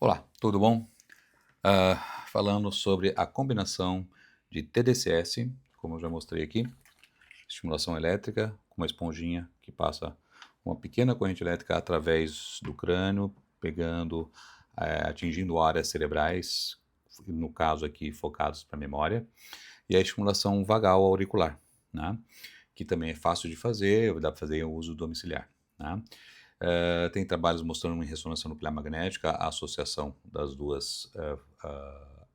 Olá, tudo bom? Falando sobre a combinação de TDCS, como eu já mostrei aqui, estimulação elétrica, com uma esponjinha que passa uma pequena corrente elétrica através do crânio, pegando, atingindo áreas cerebrais, no caso aqui focados para a memória, e a estimulação vagal auricular, né? Que também é fácil de fazer, dá para fazer em uso domiciliar, né? Tem trabalhos mostrando em ressonância nuclear magnética a associação das duas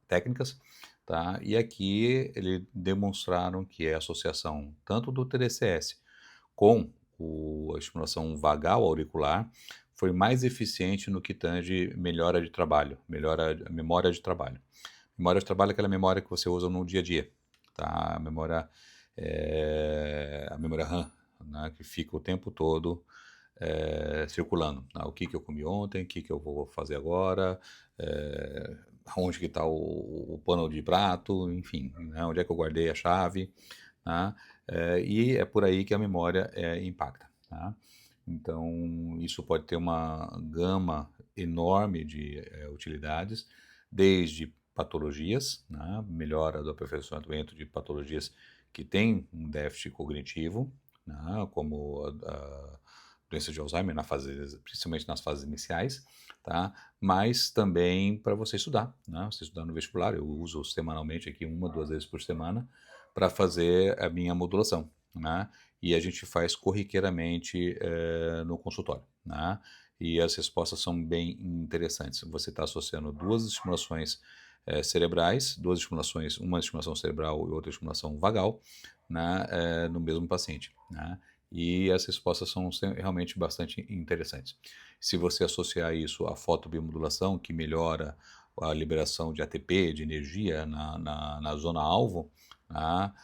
técnicas, tá? E aqui eles demonstraram que a associação tanto do TDCS com a estimulação vagal auricular foi mais eficiente no que tange melhora de trabalho, melhora a memória de trabalho. Memória de trabalho é aquela memória que você usa no dia a dia, tá? A memória RAM, né, que fica o tempo todo circulando, né? O que eu comi ontem, o que eu vou fazer agora, onde que está o pano de prato, enfim, né? Onde é que eu guardei a chave, né? E é por aí que a memória impacta, tá? Então, isso pode ter uma gama enorme de utilidades, desde patologias, né? Melhora do aperfeiçoamento de patologias que têm um déficit cognitivo, né? Como a doença de Alzheimer, principalmente nas fases iniciais, tá? Mas também para você estudar, né? Você estudar no vestibular, eu uso semanalmente aqui, 1, 2 vezes por semana, para fazer a minha modulação, né? E a gente faz corriqueiramente no consultório, né? E as respostas são bem interessantes. Você está associando duas estimulações cerebrais, duas estimulações, uma estimulação cerebral e outra estimulação vagal, né, no mesmo paciente, né? E as respostas são realmente bastante interessantes. Se você associar isso à fotobiomodulação, que melhora a liberação de ATP, de energia na zona-alvo, né?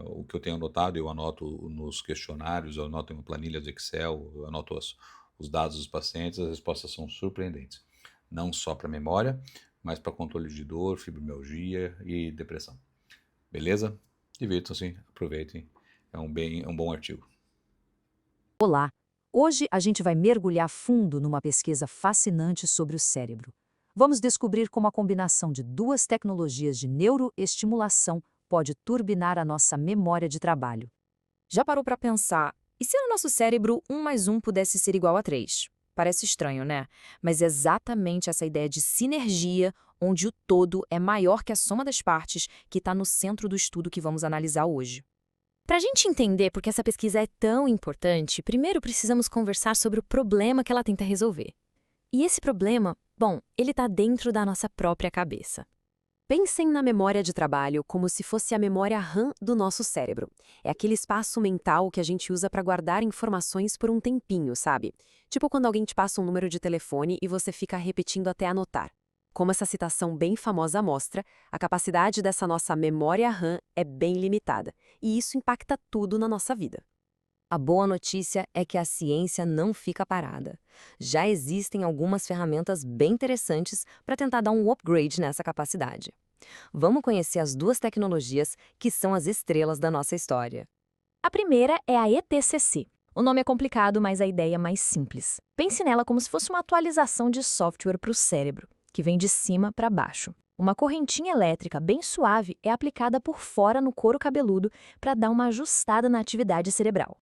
O que eu tenho anotado, eu anoto nos questionários, eu anoto em planilhas de Excel, eu anoto os dados dos pacientes, as respostas são surpreendentes. Não só para memória, mas para controle de dor, fibromialgia e depressão. Beleza? Divirtam-se, aproveitem. É um bom artigo. Olá! Hoje a gente vai mergulhar fundo numa pesquisa fascinante sobre o cérebro. Vamos descobrir como a combinação de duas tecnologias de neuroestimulação pode turbinar a nossa memória de trabalho. Já parou para pensar, e se no nosso cérebro 1 mais 1 pudesse ser igual a 3? Parece estranho, né? Mas é exatamente essa ideia de sinergia, onde o todo é maior que a soma das partes, que está no centro do estudo que vamos analisar hoje. Para a gente entender por que essa pesquisa é tão importante, primeiro precisamos conversar sobre o problema que ela tenta resolver. E esse problema, bom, ele está dentro da nossa própria cabeça. Pensem na memória de trabalho como se fosse a memória RAM do nosso cérebro. É aquele espaço mental que a gente usa para guardar informações por um tempinho, sabe? Tipo quando alguém te passa um número de telefone e você fica repetindo até anotar. Como essa citação bem famosa mostra, a capacidade dessa nossa memória RAM é bem limitada, e isso impacta tudo na nossa vida. A boa notícia é que a ciência não fica parada. Já existem algumas ferramentas bem interessantes para tentar dar um upgrade nessa capacidade. Vamos conhecer as duas tecnologias que são as estrelas da nossa história. A primeira é a ETCC. O nome é complicado, mas a ideia é mais simples. Pense nela como se fosse uma atualização de software para o cérebro, que vem de cima para baixo. Uma correntinha elétrica bem suave é aplicada por fora no couro cabeludo para dar uma ajustada na atividade cerebral.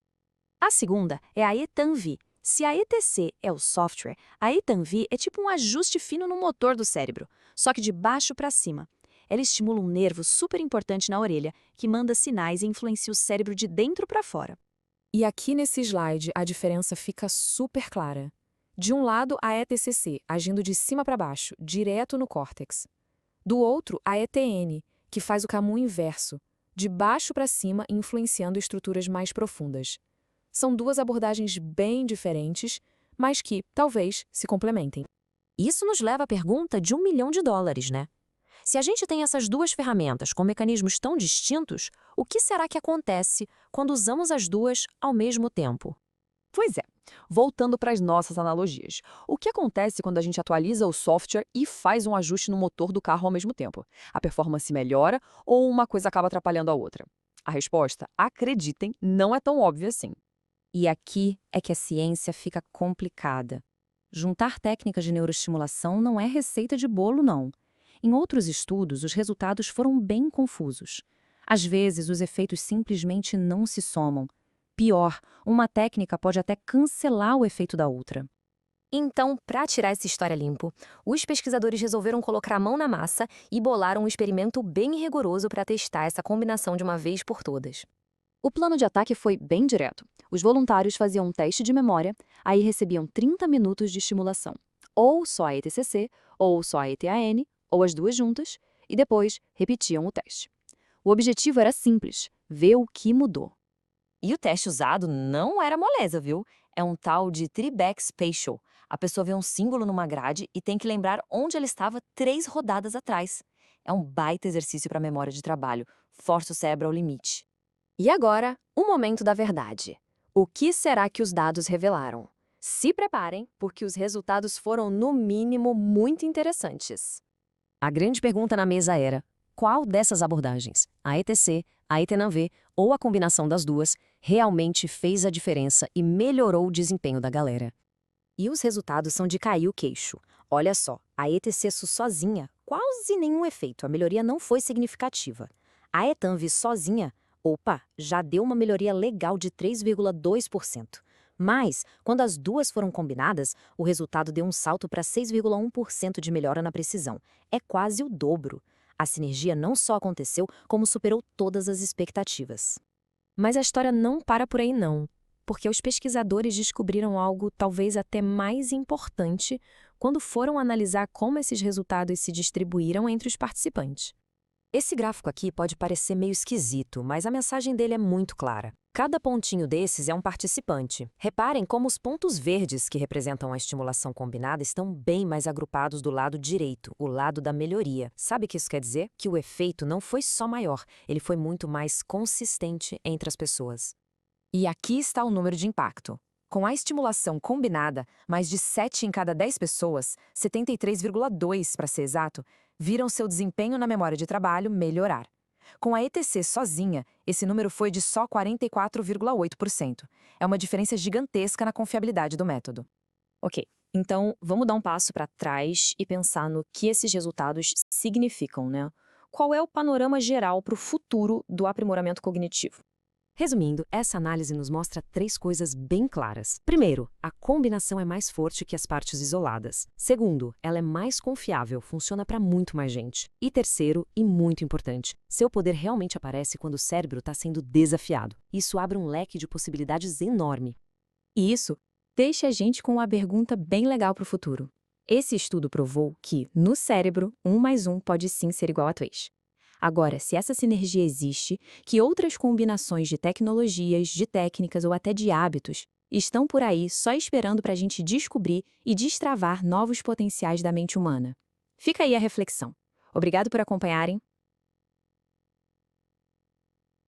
A segunda é a ETANV. Se a ETC é o software, a ETANV é tipo um ajuste fino no motor do cérebro, só que de baixo para cima. Ela estimula um nervo super importante na orelha, que manda sinais e influencia o cérebro de dentro para fora. E aqui nesse slide a diferença fica super clara. De um lado, a ETCC, agindo de cima para baixo, direto no córtex. Do outro, a ETN, que faz o caminho inverso, de baixo para cima, influenciando estruturas mais profundas. São duas abordagens bem diferentes, mas que, talvez, se complementem. Isso nos leva à pergunta de $1 milhão, né? Se a gente tem essas duas ferramentas com mecanismos tão distintos, o que será que acontece quando usamos as duas ao mesmo tempo? Pois é, voltando para as nossas analogias. O que acontece quando a gente atualiza o software e faz um ajuste no motor do carro ao mesmo tempo? A performance melhora ou uma coisa acaba atrapalhando a outra? A resposta, acreditem, não é tão óbvia assim. E aqui é que a ciência fica complicada. juntar técnicas de neuroestimulação não é receita de bolo, não. Em outros estudos, os resultados foram bem confusos. Às vezes, os efeitos simplesmente não se somam. Pior, uma técnica pode até cancelar o efeito da outra. Então, para tirar essa história limpo, os pesquisadores resolveram colocar a mão na massa e bolaram um experimento bem rigoroso para testar essa combinação de uma vez por todas. O plano de ataque foi bem direto. Os voluntários faziam um teste de memória, aí recebiam 30 minutos de estimulação. Ou só a ETCC, ou só a ETAN, ou as duas juntas, e depois repetiam o teste. O objetivo era simples, ver o que mudou. E o teste usado não era moleza, viu? É um tal de Tribeck Spatial. A pessoa vê um símbolo numa grade e tem que lembrar onde ela estava 3 rodadas atrás. É um baita exercício para a memória de trabalho. Força o cérebro ao limite. E agora, o momento da verdade. O que será que os dados revelaram? Se preparem, porque os resultados foram, no mínimo, muito interessantes. A grande pergunta na mesa era: qual dessas abordagens, a ETC, a ETNAV ou a combinação das duas, realmente fez a diferença e melhorou o desempenho da galera? E os resultados são de cair o queixo. Olha só, a ETC sozinha, quase nenhum efeito, a melhoria não foi significativa. A ETANV sozinha, já deu uma melhoria legal de 3,2%. Mas, quando as duas foram combinadas, o resultado deu um salto para 6,1% de melhora na precisão. É quase o dobro. A sinergia não só aconteceu, como superou todas as expectativas. Mas a história não para por aí não, porque os pesquisadores descobriram algo talvez até mais importante quando foram analisar como esses resultados se distribuíram entre os participantes. Esse gráfico aqui pode parecer meio esquisito, mas a mensagem dele é muito clara. Cada pontinho desses é um participante. Reparem como os pontos verdes que representam a estimulação combinada estão bem mais agrupados do lado direito, o lado da melhoria. Sabe o que isso quer dizer? Que o efeito não foi só maior, ele foi muito mais consistente entre as pessoas. E aqui está o número de impacto. Com a estimulação combinada, mais de 7 em cada 10 pessoas, 73,2 para ser exato, viram seu desempenho na memória de trabalho melhorar. Com a ETC sozinha, esse número foi de só 44,8%. É uma diferença gigantesca na confiabilidade do método. Ok, então vamos dar um passo para trás e pensar no que esses resultados significam, né? Qual é o panorama geral para o futuro do aprimoramento cognitivo? Resumindo, essa análise nos mostra 3 coisas bem claras. Primeiro, a combinação é mais forte que as partes isoladas. Segundo, ela é mais confiável, funciona para muito mais gente. E terceiro, e muito importante, seu poder realmente aparece quando o cérebro está sendo desafiado. Isso abre um leque de possibilidades enorme. E isso deixa a gente com uma pergunta bem legal para o futuro. Esse estudo provou que, no cérebro, 1 mais 1 pode sim ser igual a 3. Agora, se essa sinergia existe, que outras combinações de tecnologias, de técnicas ou até de hábitos estão por aí só esperando para a gente descobrir e destravar novos potenciais da mente humana? Fica aí a reflexão. Obrigado por acompanharem.